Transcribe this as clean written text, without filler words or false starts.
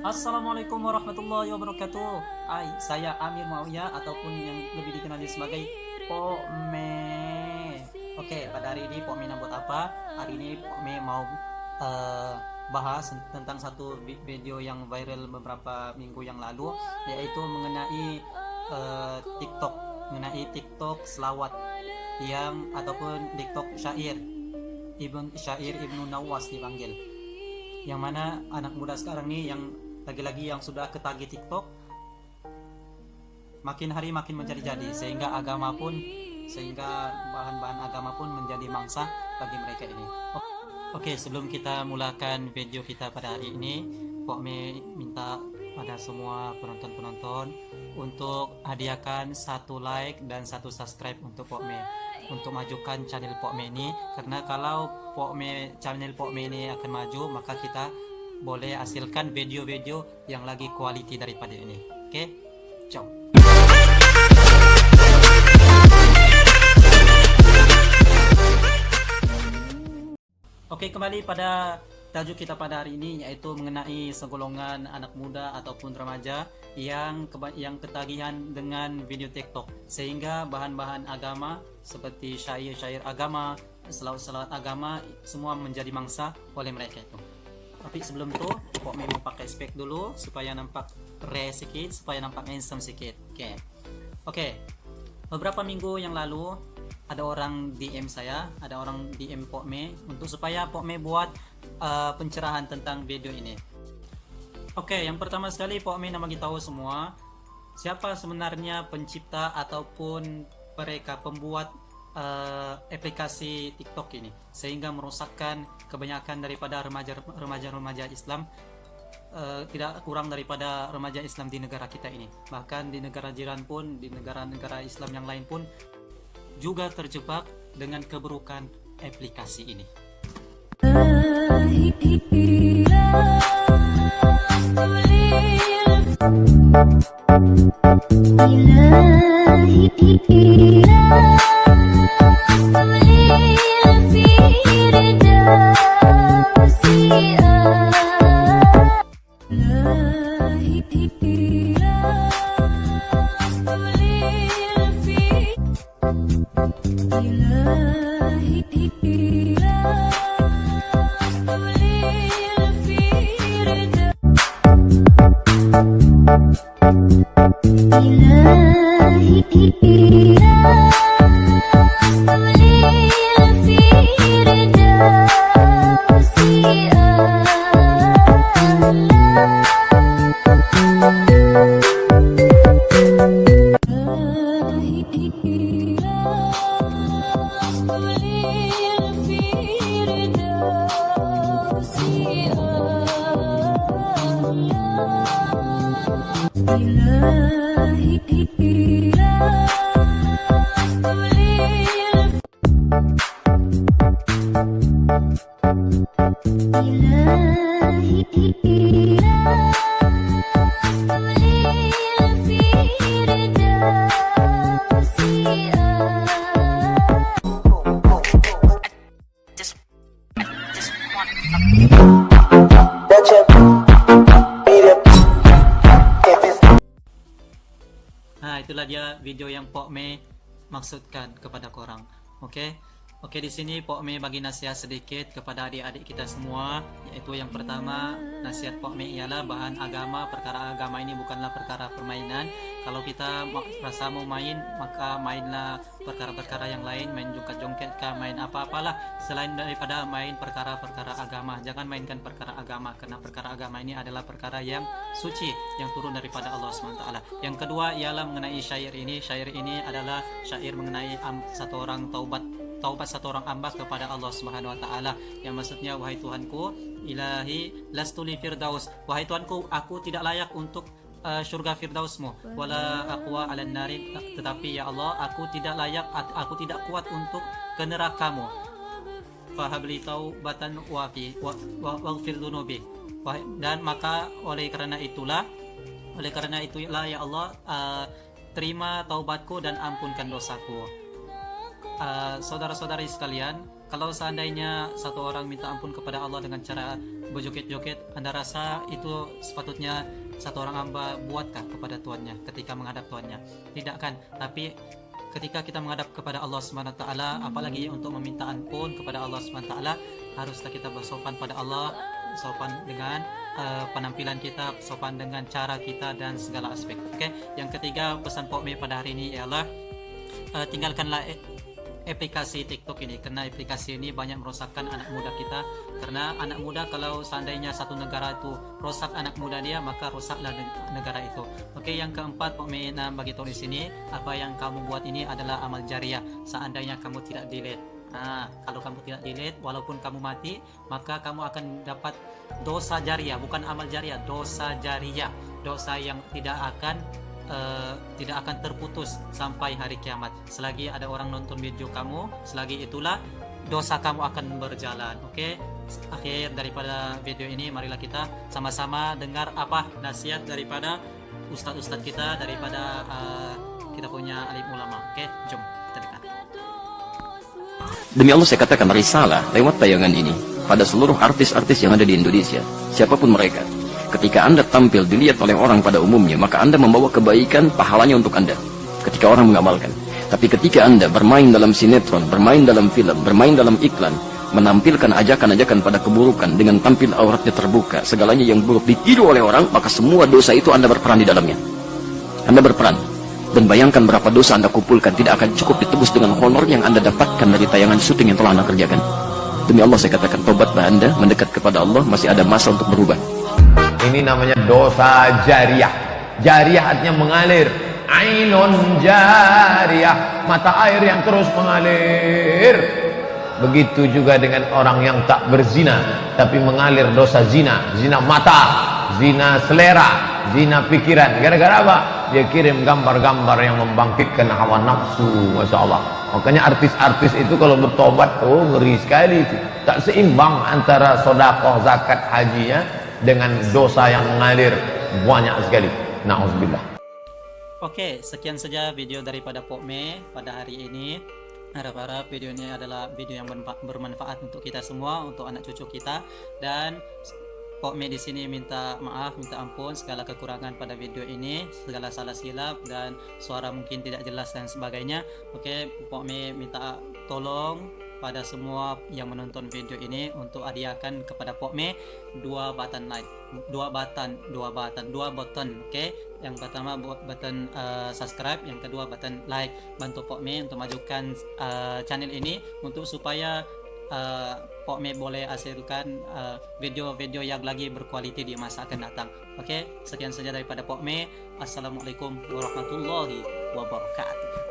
Assalamualaikum warahmatullahi wabarakatuh. Saya Amir Mauya ataupun yang lebih dikenali sebagai Pokme. Oke, pada hari ini Pokme buat apa? Hari ini Pokme mau eh, bahas tentang satu video yang viral beberapa minggu yang lalu, yaitu mengenai TikTok, selawat yang ataupun TikTok Ibnu Nawas dipanggil, yang mana anak muda sekarang nih yang lagi-lagi yang sudah ketagi TikTok makin hari makin menjadi-jadi, sehingga bahan-bahan agama pun menjadi mangsa bagi mereka ini. Oke, sebelum kita mulakan video kita pada hari ini, Pokme minta pada semua penonton-penonton untuk hadiahkan satu like dan satu subscribe untuk Pokme, untuk majukan channel Pokme ini, karena kalau channel Pokme ini akan maju, maka kita boleh hasilkan video-video yang lagi quality daripada ini. Oke, ciao. Oke, kembali pada tajuk kita pada hari ini, yaitu mengenai segolongan anak muda ataupun remaja yang ketagihan dengan video TikTok, sehingga bahan-bahan agama seperti syair-syair agama, selawat-selawat agama semua menjadi mangsa oleh mereka itu. Tapi sebelum itu, Pok mau pakai spek dulu supaya nampak rare sedikit, supaya nampak handsome sedikit. Oke. Beberapa minggu yang lalu ada orang DM saya, ada orang DM Pokme untuk supaya Pokme buat pencerahan tentang video ini. Oke, yang pertama sekali Pokme nak bagi tahu semua siapa sebenarnya pencipta ataupun mereka pembuat aplikasi TikTok ini, sehingga merusakkan kebanyakan daripada remaja Islam, tidak kurang daripada remaja Islam di negara kita ini. Bahkan di negara jiran pun, di negara-negara Islam yang lain pun juga terjebak dengan keburukan aplikasi ini. Nah, itulah dia video yang Pokme maksudkan kepada korang. Oke, di sini Pokme bagi nasihat sedikit kepada adik-adik kita semua, yaitu yang pertama, nasihat Pokme ialah perkara agama ini bukanlah perkara permainan. Kalau kita rasa mau main, maka mainlah perkara-perkara yang lain, main jongkat-jongket kah, main apa-apalah selain daripada main perkara-perkara agama. Jangan mainkan perkara agama, karena perkara agama ini adalah perkara yang suci, yang turun daripada Allah SWT. Yang kedua ialah mengenai syair ini. Syair ini adalah syair mengenai satu orang taubat satu orang hamba kepada Allah Subhanahu wa taala, yang maksudnya, wahai Tuhanku, ilahi lastuli firdaus, wahai Tuhanku, aku tidak layak untuk syurga firdausmu, wala aqwa 'alan nari, tetapi ya Allah, aku tidak layak, aku tidak kuat untuk ke nerakamu. Fahabli taubatan waghfir dzunubi, dan maka oleh karena itulah ya Allah, terima taubatku dan ampunkan dosaku. saudara-saudari sekalian, kalau seandainya satu orang minta ampun kepada Allah dengan cara berjoget-joget, Anda rasa itu sepatutnya satu orang hamba buatkah kepada tuannya ketika menghadap tuannya? Tidak kan? Tapi ketika kita menghadap kepada Allah SWT, apalagi untuk meminta ampun kepada Allah SWT, haruslah kita bersopan pada Allah, sopan dengan penampilan kita, sopan dengan cara kita dan segala aspek. Oke. Yang ketiga, pesan Pok Mei pada hari ini ialah tinggalkanlah aplikasi TikTok ini, karena aplikasi ini banyak merosakkan anak muda kita. Karena anak muda, kalau seandainya satu negara itu rosak anak muda dia, maka rosaklah negara itu. Oke, yang keempat, Pak Mena bagi tahu di sini, apa yang kamu buat ini adalah amal jariah. Seandainya kamu tidak delete, kalau kamu tidak delete, walaupun kamu mati, maka kamu akan dapat dosa jariah, bukan amal jariah, dosa jariah, dosa yang tidak akan terputus sampai hari kiamat. Selagi ada orang nonton video kamu, selagi itulah dosa kamu akan berjalan. Oke. Akhir daripada video ini, marilah kita sama-sama dengar apa nasihat daripada ustadz-ustadz kita, daripada kita punya alim ulama. Oke, jom kita dengar. Demi Allah saya katakan risalah lewat tayangan ini pada seluruh artis-artis yang ada di Indonesia, siapapun mereka. Ketika Anda tampil dilihat oleh orang pada umumnya, maka Anda membawa kebaikan, pahalanya untuk Anda ketika orang mengamalkan. Tapi ketika Anda bermain dalam sinetron, bermain dalam film, bermain dalam iklan, menampilkan ajakan-ajakan pada keburukan dengan tampil auratnya terbuka, segalanya yang buruk ditiru oleh orang, maka semua dosa itu Anda berperan di dalamnya. Anda berperan. Dan bayangkan berapa dosa Anda kumpulkan, tidak akan cukup ditebus dengan honor yang Anda dapatkan dari tayangan syuting yang telah Anda kerjakan. Demi Allah saya katakan, tobatlah Anda, mendekat kepada Allah, masih ada masa untuk berubah. Ini namanya dosa jariah. Jariah artinya mengalir. Ainun jariah, mata air yang terus mengalir. Begitu juga dengan orang yang tak berzina tapi mengalir dosa zina. Zina mata, zina selera, zina pikiran. Gara-gara apa? Dia kirim gambar-gambar yang membangkitkan hawa nafsu. Masya Allah. Makanya artis-artis itu kalau bertobat, ngeri sekali itu. Tak seimbang antara sodakoh, zakat, hajinya dengan dosa yang mengalir banyak sekali. Na'udzubillah. Oke, sekian saja video daripada Pok Mei pada hari ini. Harap-harap video ini adalah video yang bermanfaat untuk kita semua, untuk anak cucu kita. Dan Pok Mei di sini minta maaf, minta ampun segala kekurangan pada video ini, segala salah silap dan suara mungkin tidak jelas dan sebagainya. Oke, Pok Mei minta tolong pada semua yang menonton video ini untuk hadiahkan kepada Pok Mei 2 button like, 2 button. Oke. Yang pertama button subscribe, yang kedua button like. Bantu Pok Mei untuk majukan channel ini untuk supaya Pok Mei boleh hasilkan video-video yang lagi berkualiti di masa akan datang. Oke, sekian saja daripada Pok Mei. Assalamualaikum warahmatullahi wabarakatuh.